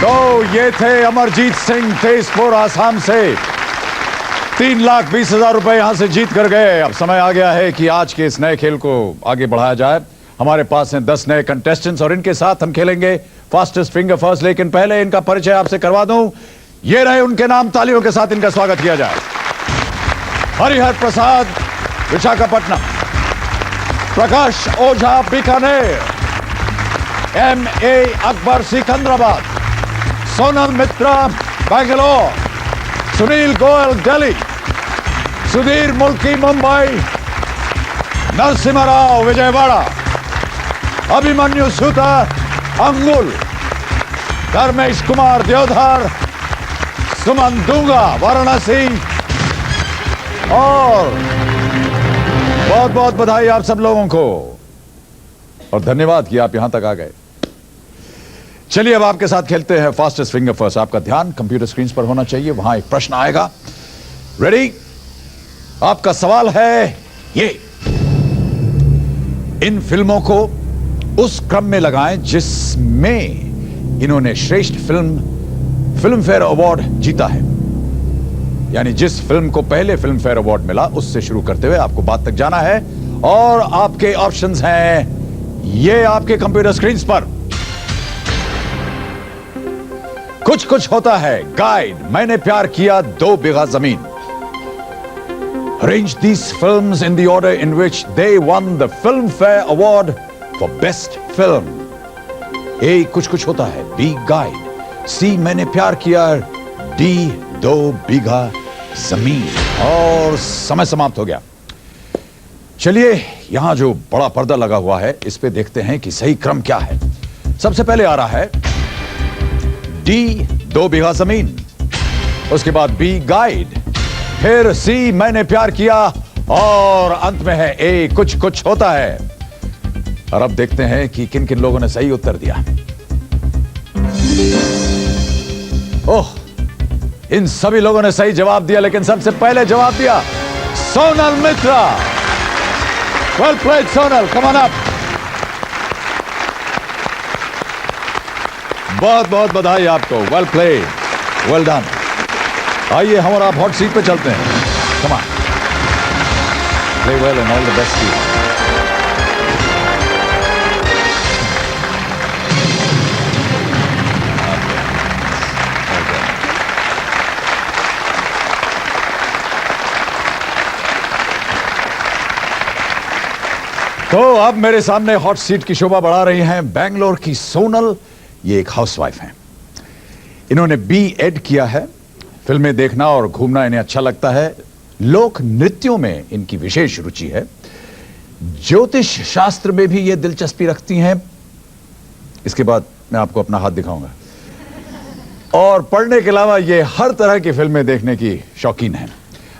तो ये थे अमरजीत सिंह तेजपुर आसाम से 3,20,000 रुपए यहां से जीत कर गए। अब समय आ गया है कि आज के इस नए खेल को आगे बढ़ाया जाए। हमारे पास हैं 10 नए कंटेस्टेंट्स और इनके साथ हम खेलेंगे फास्टेस्ट फिंगर फर्स्ट। लेकिन पहले इनका परिचय आपसे करवा दूं। ये रहे उनके नाम, तालियों के साथ इनका स्वागत किया जाए। हरिहर प्रसाद विशाखापट्टनम, प्रकाश ओझा बीकानेर, M.A. अकबर सिकंदराबाद, सोनल मित्रा बैंगलोर, सुनील गोयल दिल्ली, सुधीर मुल्की मुंबई, नरसिम्हा राव विजयवाड़ा, अभिमन्यु सूता अंगुल, धर्मेश कुमार देवधर, सुमन दूंगा वाराणसी। और बहुत बहुत बधाई आप सब लोगों को और धन्यवाद कि आप यहां तक आ गए। चलिए अब आपके साथ खेलते हैं फास्टेस्ट फिंगर फर्स्ट। आपका ध्यान कंप्यूटर स्क्रीन पर होना चाहिए, वहां एक प्रश्न आएगा। रेडी? आपका सवाल है ये, इन फिल्मों को उस क्रम में लगाएं जिसमें इन्होंने श्रेष्ठ फिल्म फेयर अवार्ड जीता है। यानी जिस फिल्म को पहले फिल्म फेयर अवार्ड मिला उससे शुरू करते हुए आपको बात तक जाना है। और आपके ऑप्शंस हैं ये आपके कंप्यूटर स्क्रीन पर। कुछ कुछ होता है, गाइड, मैंने प्यार किया, 2 बीघा जमीन। Arrange these films in the order in which they won the Filmfare Award for Best Film. A. कुछ कुछ होता है, B. Guide, C. मैंने प्यार किया, D. 2 बीघा जमीन। और समय समाप्त हो गया। चलिए यहां जो बड़ा पर्दा लगा हुआ है इस पे देखते हैं कि सही क्रम क्या है। सबसे पहले आ रहा है D. 2 बीघा जमीन, उसके बाद B. गाइड, फिर C. मैंने प्यार किया और अंत में है A. कुछ कुछ होता है। और अब देखते हैं कि किन किन लोगों ने सही उत्तर दिया। ओह, इन सभी लोगों ने सही जवाब दिया, लेकिन सबसे पहले जवाब दिया Sonal Mitra. Well played Sonal, come on up. बहुत बहुत बधाई आपको, वेल प्लेड, वेल डन। आइए हम और आप हॉट सीट पे चलते हैं। Come on, play well and all the best to you. तो अब मेरे सामने हॉट सीट की शोभा बढ़ा रही हैं बेंगलोर की सोनल। ये एक हाउसवाइफ हैं। इन्होंने B.Ed किया है। फिल्में देखना और घूमना इन्हें अच्छा लगता है। लोक नृत्यों में इनकी विशेष रुचि है। ज्योतिष शास्त्र में भी ये दिलचस्पी रखती हैं। इसके बाद मैं आपको अपना हाथ दिखाऊंगा। और पढ़ने के अलावा ये हर तरह की फिल्में देखने की शौकीन हैं।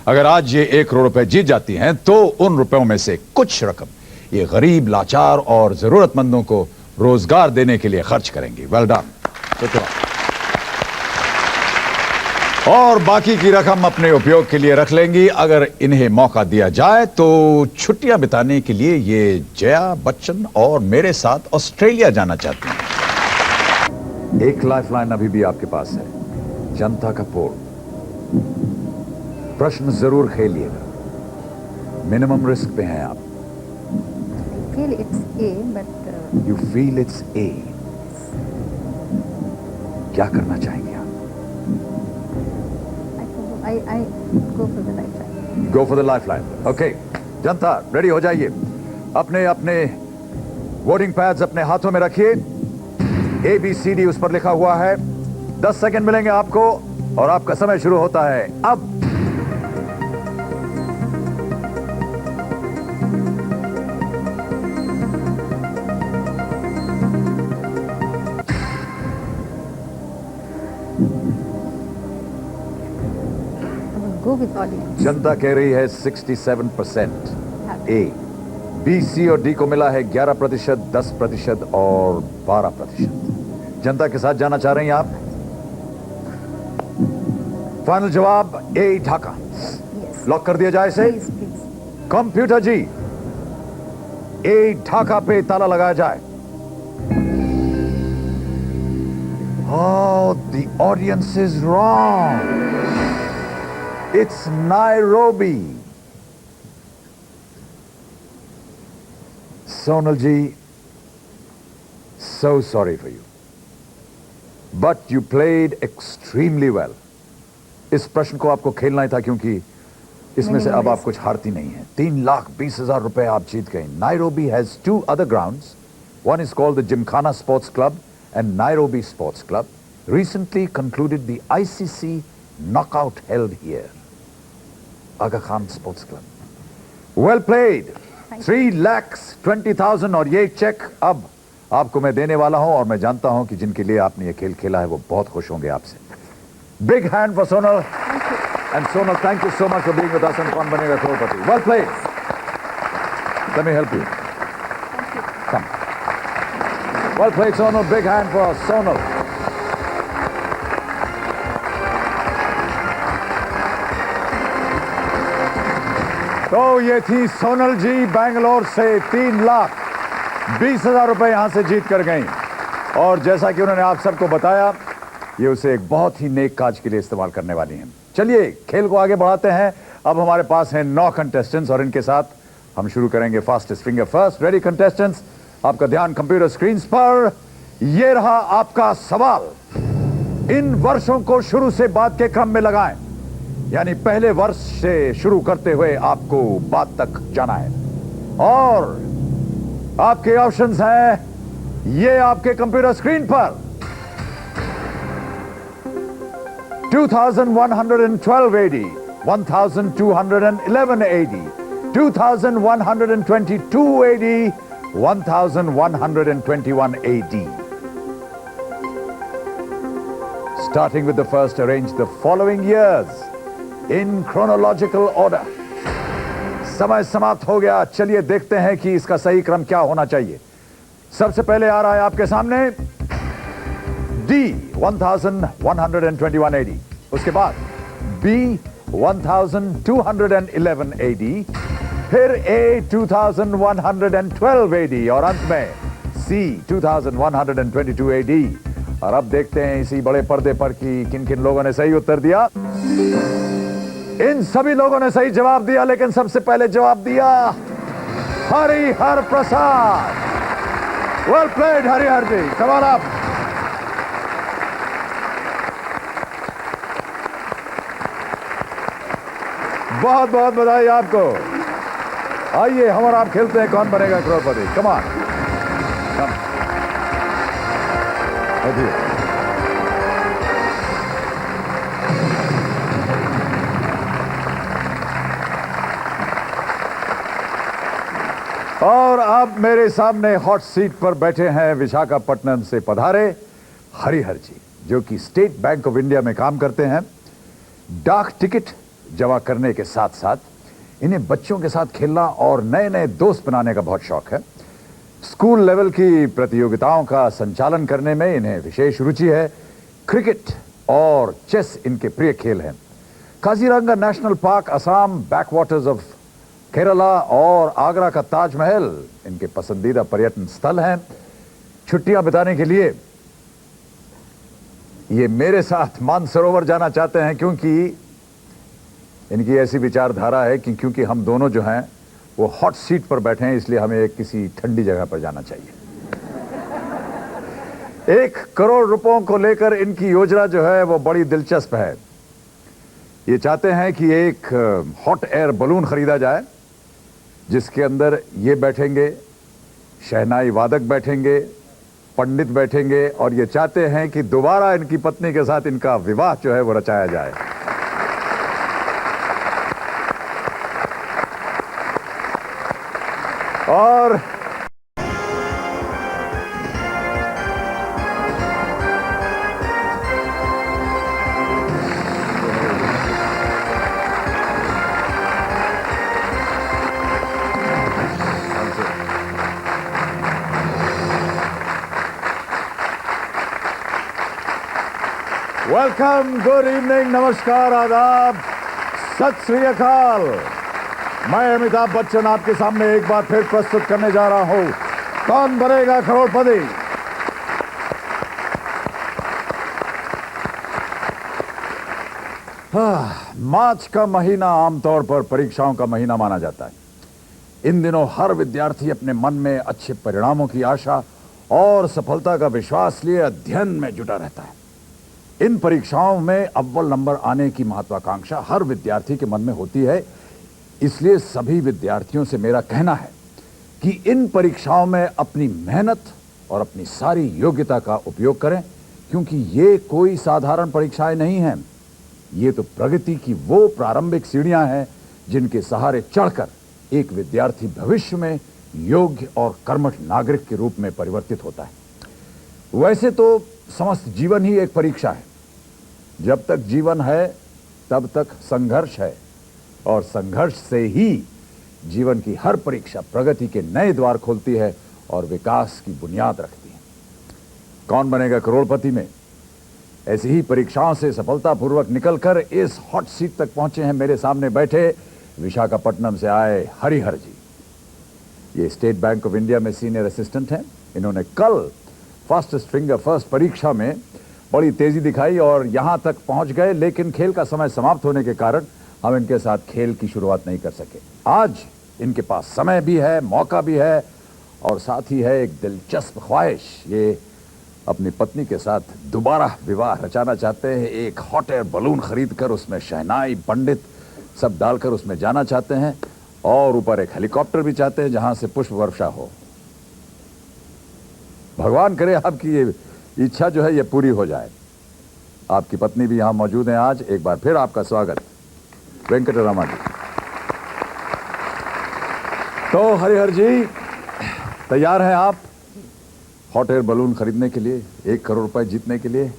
अगर आज ये 1 करोड़ रुपए जीत जाती हैं तो उन रुपयों में से कुछ रकम ये गरीब, लाचार और जरूरतमंदों को रोजगार देने के लिए खर्च करेंगी। Well done. और बाकी की रकम अपने उपयोग के लिए रख लेंगी। अगर इन्हें मौका दिया जाए तो छुट्टियां बिताने के लिए ये जया बच्चन और मेरे साथ ऑस्ट्रेलिया जाना चाहती हैं। एक लाइफलाइन अभी भी आपके पास है, जनता का पोल। प्रश्न जरूर खेलिएगा, मिनिमम रिस्क पे हैं आप। feel it's A, but You feel it's A. क्या करना चाहेंगे आप? I go for the lifeline. Go for the lifeline. Okay. Janata ready हो जाइए। अपने अपने वोटिंग पैड्स अपने हाथों में रखिए। ABCD उस पर लिखा हुआ है। 10 सेकंड मिलेंगे आपको और आपका समय शुरू होता है अब। Go with audience. जनता कह रही है 67% A। B, C और D को मिला है 11%, 10% और 12%। जनता के साथ जाना चाह रही हैं आप? फाइनल जवाब A, ढाका। Yes. लॉक कर दिया जाए इसे। Please, please. Computer ji, A, Dhaka पे ताला लगाया जाए। Oh, the audience is wrong. It's Nairobi. Sonal ji, so sorry for you. But you played extremely well. इस प्रश्न को आपको खेलना ही था क्योंकि इसमें से अब आप कुछ हारती नहीं हैं। 3,20,000 रुपए आप जीत गए। Nairobi has two other grounds. One is called the Gymkhana Sports Club and Nairobi Sports Club. Recently concluded the ICC knockout held here. Aga Khan Sports Club. Well played. 3,20,000 और ये चेक अब आपको मैं देने वाला हूं और मैं जानता हूं कि जिनके लिए आपने ये खेल खेला है वो बहुत खुश होंगे आपसे। Big hand for Sonal. And Sonal, thank you so much for being with us on Kaun Banega Crorepati. Well played. Let me help you. Come. Well played, Sonal. Big hand for Sonal. तो ये थी सोनल जी बैंगलोर से 3,20,000 रुपए यहां से जीत कर गई और जैसा कि उन्होंने आप सबको बताया ये उसे एक बहुत ही नेक काज के लिए इस्तेमाल करने वाली हैं। चलिए खेल को आगे बढ़ाते हैं। अब हमारे पास हैं 9 कंटेस्टेंट्स और इनके साथ हम शुरू करेंगे fastest finger first. Ready contestants, आपका ध्यान कंप्यूटर स्क्रीन पर। ये रहा आपका सवाल। इन वर्षों को शुरू से बाद के क्रम में लगाएं, यानी पहले वर्ष से शुरू करते हुए आपको बाद तक जाना है और आपके ऑप्शंस हैं ये आपके कंप्यूटर स्क्रीन पर। 2,112 AD, 1,211 AD, 2,122 AD, 1,121 AD. Starting with the first, arrange the following years in chronological order. समय समाप्त हो गया। चलिए देखते हैं कि इसका सही क्रम क्या होना चाहिए। सबसे पहले आ रहा है आपके सामने D 1121 AD, उसके बाद B 1211 AD, फिर A 2112 AD और अंत में C 2122 AD। और अब देखते हैं इसी बड़े पर्दे पर कि किन किन लोगों ने सही उत्तर दिया। इन सभी लोगों ने सही जवाब दिया, लेकिन सबसे पहले जवाब दिया हरिहर प्रसाद। वेल प्लेड हरिहर जी, कमाल आप। बहुत बहुत बधाई आपको। आइए हम और आप खेलते हैं कौन बनेगा करोड़पति। कमाल। और अब मेरे सामने हॉट सीट पर बैठे हैं विशाखापट्टनम से पधारे हरिहर जी, जो कि स्टेट बैंक ऑफ इंडिया में काम करते हैं। डाक टिकट जमा करने के साथ साथ इन्हें बच्चों के साथ खेलना और नए नए दोस्त बनाने का बहुत शौक है। स्कूल लेवल की प्रतियोगिताओं का संचालन करने में इन्हें विशेष रुचि है। क्रिकेट और चेस इनके प्रिय खेल हैं। Kaziranga national park, Assam, backwaters of Kerala और आगरा का ताजमहल इनके पसंदीदा पर्यटन स्थल हैं। छुट्टियां बिताने के लिए ये मेरे साथ मानसरोवर जाना चाहते हैं, क्योंकि इनकी ऐसी विचारधारा है कि क्योंकि हम दोनों जो हैं वो हॉट सीट पर बैठे हैं, इसलिए हमें एक किसी ठंडी जगह पर जाना चाहिए। 1 करोड़ रुपयों को लेकर इनकी योजना जो है वो बड़ी दिलचस्प है। ये चाहते हैं कि एक हॉट एयर बलून खरीदा जाए जिसके अंदर ये बैठेंगे, शहनाई वादक बैठेंगे, पंडित बैठेंगे और ये चाहते हैं कि दोबारा इनकी पत्नी के साथ इनका विवाह जो है वो रचाया जाए। और वेलकम, गुड इवनिंग, नमस्कार, आदाब, सत श्री अकाल। मैं अमिताभ बच्चन आपके सामने एक बार फिर प्रस्तुत करने जा रहा हूं कौन बनेगा करोड़पति। मार्च का महीना आमतौर पर परीक्षाओं का महीना माना जाता है। इन दिनों हर विद्यार्थी अपने मन में अच्छे परिणामों की आशा और सफलता का विश्वास लिए अध्ययन में जुटा रहता है। इन परीक्षाओं में अव्वल नंबर आने की महत्वाकांक्षा हर विद्यार्थी के मन में होती है। इसलिए सभी विद्यार्थियों से मेरा कहना है कि इन परीक्षाओं में अपनी मेहनत और अपनी सारी योग्यता का उपयोग करें, क्योंकि ये कोई साधारण परीक्षाएं नहीं हैं। ये तो प्रगति की वो प्रारंभिक सीढ़ियां हैं जिनके सहारे चढ़कर एक विद्यार्थी भविष्य में योग्य और कर्मठ नागरिक के रूप में परिवर्तित होता है। वैसे तो समस्त जीवन ही एक परीक्षा है। जब तक जीवन है तब तक संघर्ष है, और संघर्ष से ही जीवन की हर परीक्षा प्रगति के नए द्वार खोलती है और विकास की बुनियाद रखती है। कौन बनेगा करोड़पति में ऐसी ही परीक्षाओं से सफलतापूर्वक निकलकर इस हॉट सीट तक पहुंचे हैं मेरे सामने बैठे विशाखापट्टनम से आए हरिहर जी। ये स्टेट बैंक ऑफ इंडिया में सीनियर असिस्टेंट हैं। इन्होंने कल फास्टेस्ट फिंगर फर्स्ट परीक्षा में बड़ी तेजी दिखाई और यहां तक पहुंच गए, लेकिन खेल का समय समाप्त होने के कारण हम इनके साथ खेल की शुरुआत नहीं कर सके। आज इनके पास समय भी है, मौका भी है और साथ ही है एक दिलचस्प ख्वाहिश। ये अपनी पत्नी के साथ दोबारा विवाह रचाना चाहते हैं। एक हॉट एयर बलून खरीदकर उसमें शहनाई पंडित सब डालकर उसमें जाना चाहते हैं, और ऊपर एक हेलीकॉप्टर भी चाहते हैं जहां से पुष्प वर्षा हो। भगवान करे आपकी ये इच्छा जो है ये पूरी हो जाए। आपकी पत्नी भी यहां मौजूद हैं आज। एक बार फिर आपका स्वागत वेंकटरामा जी। तो हरिहर जी, तैयार हैं आप हॉट एयर बलून खरीदने के लिए, 1 करोड़ रुपए जीतने के लिए?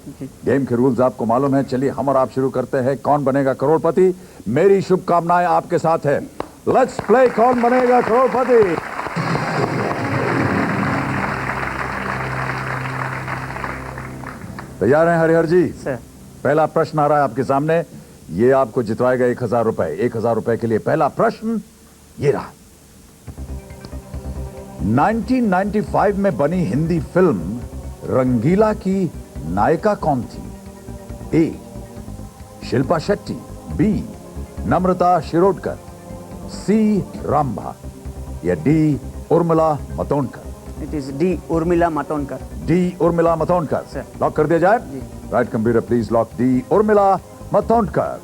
गेम के रूल्स आपको मालूम है। चलिए हम और आप शुरू करते हैं। कौन बनेगा करोड़पति? मेरी शुभकामनाएं आपके साथ है। लेट्स प्ले कौन बनेगा करोड़पति। तैयार हैं हरिहर जी? सर। पहला प्रश्न आ रहा है आपके सामने। ये आपको जितवाएगा 1000 रुपए। 1000 रुपए के लिए पहला प्रश्न ये रहा। 1995 में बनी हिंदी फिल्म रंगीला की नायिका कौन थी? ए शिल्पा शेट्टी, बी नम्रता शिरोडकर, सी रामभा या D Urmila Matondkar? It is D Urmila Matondkar. D Urmila Matondkar sir. Lock कर दिया जाए? Right computer please lock D Urmila Matondkar.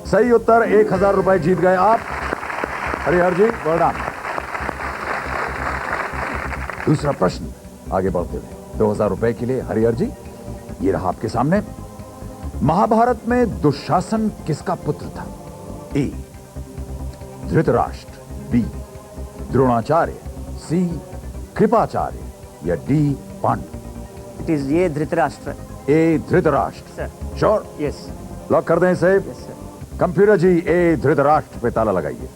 सही उत्तर। 1000 रुपए जीत गए आप हरिहर जी, वेल डन। दूसरा प्रश्न आगे बढ़ते हुए 2000 रुपए के लिए हरिहर जी, ये रहा आपके सामने। महाभारत में दुशासन किसका पुत्र था? A Dhritarashtra, B Dronacharya, C Kripacharya या डी पांडु? इट इज ये Dhritarashtra. A Dhritarashtra. Sir. Sure? Yes. Lock कर दें इसे? Yes sir. कंप्यूटर जी ए धृतराष्ट्र पे ताला लगाइए।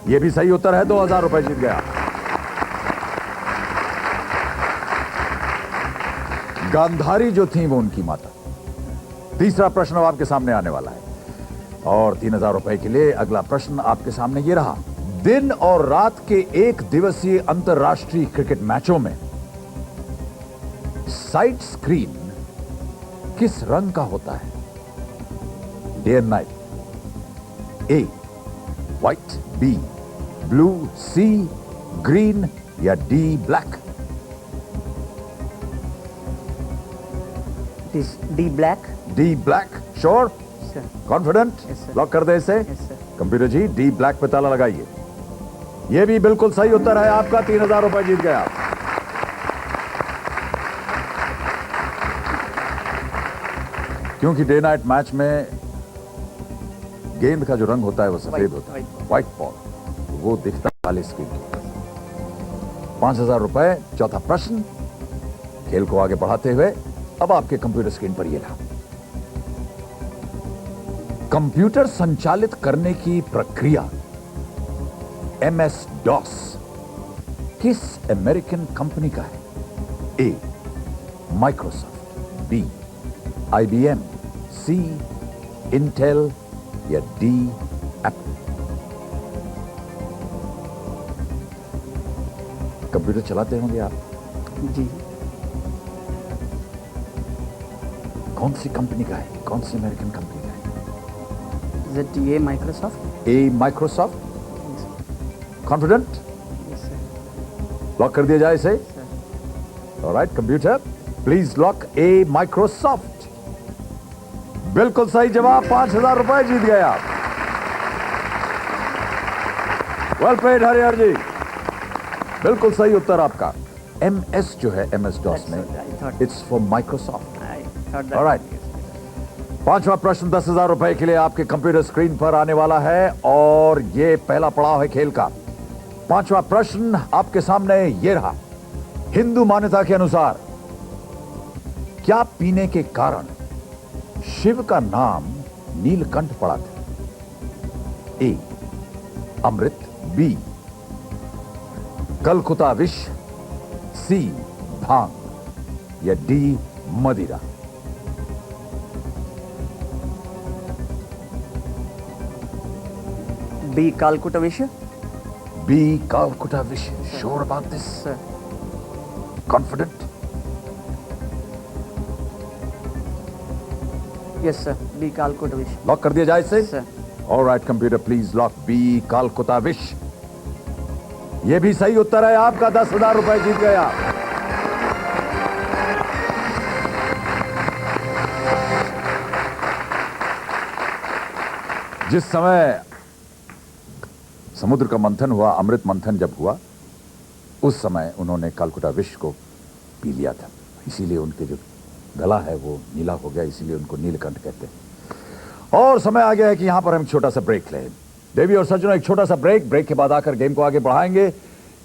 यह भी सही उत्तर है। 2000 रुपए जीत गया। गांधारी जो थी वो उनकी माता। तीसरा प्रश्न अब आपके सामने आने वाला है और 3000 रुपए के लिए अगला प्रश्न आपके सामने ये रहा। दिन और रात के 1 दिवसीय अंतरराष्ट्रीय क्रिकेट मैचों में साइड स्क्रीन किस रंग का होता है? Day and night. A white, B blue, C green या D black? It is D black. D black. Sure? Sir. Confident? Yes, sir. Lock कर दे इसे? Yes sir. कंप्यूटर जी डी ब्लैक पे ताला लगाइए। यह भी बिल्कुल सही उत्तर है आपका। 3000 रुपए जीत गया। क्योंकि डे नाइट मैच में गेंद का जो रंग होता है वो सफेद White, होता है, white. व्हाइट बॉल, वो दिखता है काली स्क्रीन के। 5000 रुपए। चौथा प्रश्न खेल को आगे बढ़ाते हुए अब आपके कंप्यूटर स्क्रीन पर यह रहा। कंप्यूटर संचालित करने की प्रक्रिया MS DOS किस अमेरिकन कंपनी का है? A Microsoft, B IBM, C Intel या डी एप्पल? कंप्यूटर चलाते होंगे आप। जी। कौन सी कंपनी का है? कौन सी अमेरिकन कंपनी का है? ZTA Microsoft. A Microsoft. Confident? Yes, sir. Lock कर दिया जाए इसे. Sir. Alright computer please lock A Microsoft. बिल्कुल सही जवाब. 5,000 रुपए जीत गए आप. वेल प्लेड हरिहर जी. बिल्कुल सही उत्तर आपका. MS जो है MS DOS That's what I में thought. It's for Microsoft. I thought that. Alright. पांचवा प्रश्न 10,000 रुपए के लिए आपके कंप्यूटर स्क्रीन पर आने वाला है और ये पहला पड़ाव है खेल का. पांचवा प्रश्न आपके सामने ये रहा. हिंदू मान्यता के अनुसार क्या पीने के कारण शिव का नाम नीलकंठ पड़ा था? ए अमृत, बी कलकुता विष, सी भांग या डी मदिरा. B Calcutta Wish. B Calcutta wish. Sure about this? Sir. Confident? Yes, sir. B Calcutta Wish. लॉक कर दिया जाए इसे. Sir. Alright computer please lock B Calcutta wish. यह भी सही उत्तर है आपका. 10,000 रुपए जीत गए आप. जिस समय समुद्र का मंथन हुआ, अमृत मंथन जब हुआ, उस समय उन्होंने कालकुटा विष को पी लिया था. इसीलिए उनके जो गला है वो नीला हो गया, इसीलिए उनको नीलकंठ कहते हैं. और समय आ गया है कि यहां पर हम छोटा सा ब्रेक लें. देवी और सज्जनों, एक छोटा सा ब्रेक के बाद आकर गेम को आगे बढ़ाएंगे.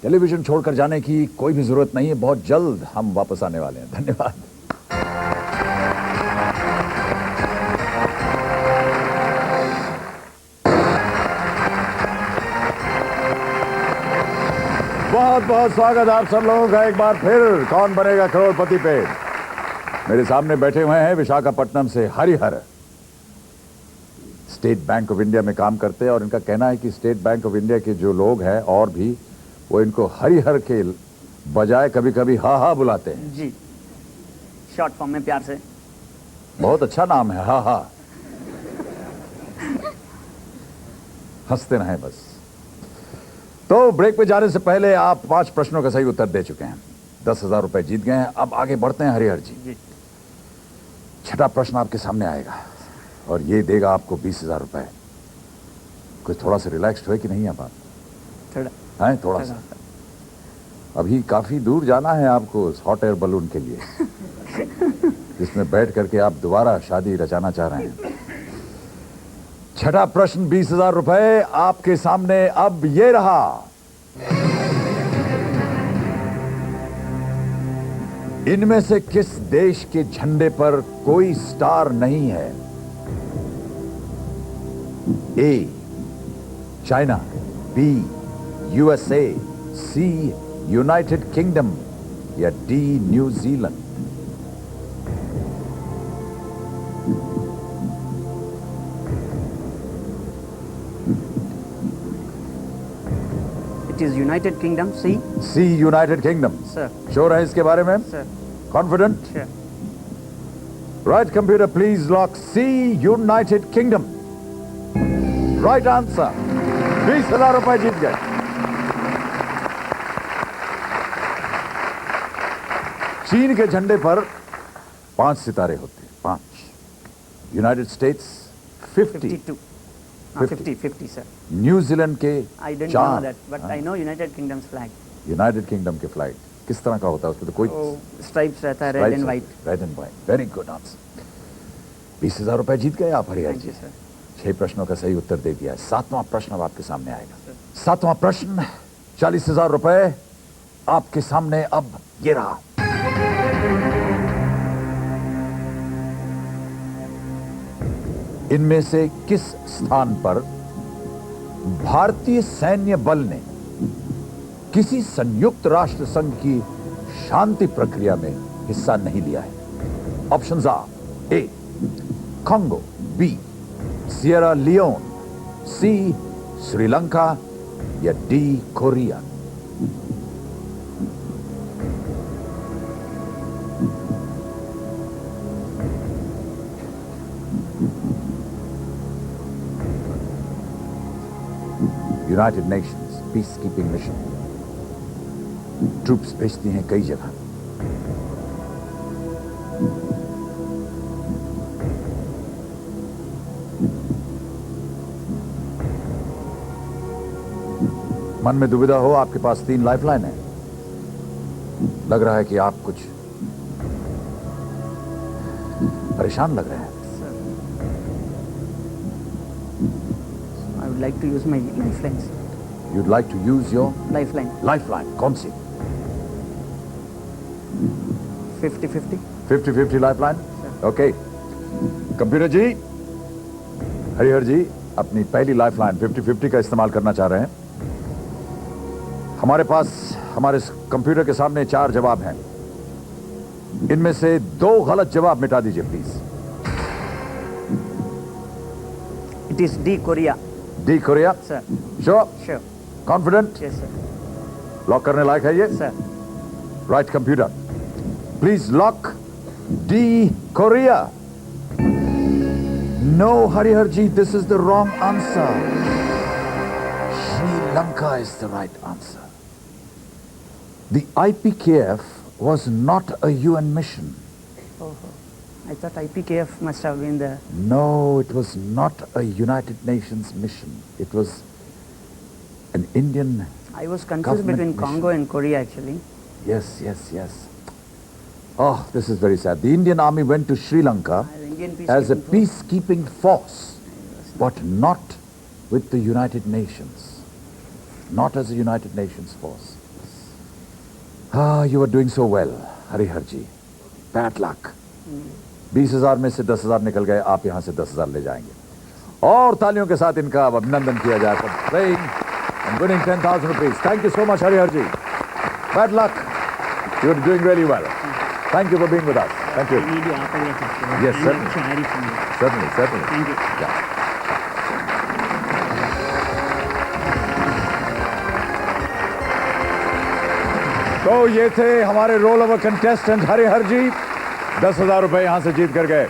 टेलीविजन छोड़कर जाने की कोई भी जरूरत नहीं है. बहुत जल्द हम वापस आने वाले हैं. धन्यवाद. बहुत बहुत स्वागत आप सब लोगों का एक बार फिर कौन बनेगा करोड़पति पे. मेरे सामने बैठे हुए हैं विशाखापट्टनम से Harihar. State bank of India में काम करते हैं और इनका कहना है कि स्टेट बैंक ऑफ इंडिया के जो लोग हैं और भी, वो इनको हरिहर के बजाय कभी कभी हा हा बुलाते हैं. जी. शॉर्ट फॉर्म में प्यार से. बहुत अच्छा नाम है हा हा. हंसते रहें बस. तो ब्रेक पे जाने से पहले आप 5 प्रश्नों का सही उत्तर दे चुके हैं. 10,000 रुपए जीत गए हैं. अब आगे बढ़ते हैं हरिहर जी. जी. छठा प्रश्न आपके सामने आएगा और ये देगा आपको 20,000 रुपए. कुछ थोड़ा सा रिलैक्स्ड हुए कि नहीं आप? थोड़ा. हैं थोड़ा सा. अभी काफी दूर जाना है आपको उस हॉट एयर बलून के लिए जिसमें बैठ करके आप दोबारा शादी रचाना चाह रहे हैं. छठा प्रश्न 20,000 रुपए आपके सामने अब ये रहा. इनमें से किस देश के झंडे पर कोई स्टार नहीं है? A China, B USA, C United kingdom या D New Zealand. It is United Kingdom. C. C United kingdom. Sir. Sure है इसके बारे में? Sir. Confident? Sure. Right computer please lock C United kingdom. Right answer. 20,000 रुपए जीत गए. चीन के झंडे पर 5 सितारे होते हैं. 5. United states 50. 52. 50, sir. न्यूजीलैंड के I didn't 4. know that, but I know United Kingdom's flag. United kingdom के फ्लैग किस तरह का होता है? उसमें तो कोई Stripes रहता है, red and white. Red and white. Very good answer. 20,000 रुपए जीत गए आप Harihar Thank ji. you, sir. 6 प्रश्नों का सही उत्तर दे दिया है. 7वां प्रश्न अब आपके सामने आएगा. 7वां प्रश्न 40,000 रुपए आपके सामने अब ये रहा. इनमें से किस स्थान पर भारतीय सैन्य बल ने किसी संयुक्त राष्ट्र संघ की शांति प्रक्रिया में हिस्सा नहीं लिया है? Options are A Congo, B Sierra Leone, C Sri Lanka या D Korea. United Nations peacekeeping mission troops भेजती हैं कई जगह। मन में दुविधा हो, आपके पास 3 लाइफलाइन है। लग रहा है कि आप कुछ परेशान लग रहे हैं। Sir, I would like to use my lifeline. Sir. You'd like to use your Lifeline. lifeline. कौन सी? 50-50. 50-50 लाइफलाइन। ओके, कंप्यूटर जी, हरिहर जी अपनी पहली लाइफलाइन 50-50 का इस्तेमाल करना चाह रहे हैं। हमारे पास हमारे कंप्यूटर के सामने 4 जवाब हैं। इनमें से 2 गलत जवाब मिटा दीजिए please. It is D, Korea. D Korea. Sir. Sure? Sure. Confident? Yes, sir. Lock करने लायक है ये? Sir. Right computer, please lock D Korea. No Harihar ji, this is the wrong answer. Sri Lanka is the right answer. The IPKF was not a UN mission. Oh, I thought IPKF must have been the. No, it was not a United Nations mission. It was an Indian. I was confused Government between mission. Congo and Korea actually. Yes, yes, yes. Oh, this is very sad. The Indian army went to Sri Lanka The Indian as a peacekeeping force. peacekeeping force, but not with the United Nations. Not as a United Nations force. Ah, you are doing so well, Harihar ji. Bad luck. 20,000 में से 10,000 निकल गए, आप यहां से 10,000 ले जाएंगे। और तालियों के साथ इनका अभिनंदन किया जाए for playing and winning 10,000 rupees. Thank you so much, Harihar ji. Bad luck. You are doing really well. Thank you for being with us. Thank you. Need you after that. Yes, certainly. Certainly, certainly. Thank you. Yeah. तो ये थे हमारे roll over contestant Harihar जी, 10,000 रुपए यहां से जीत कर गए।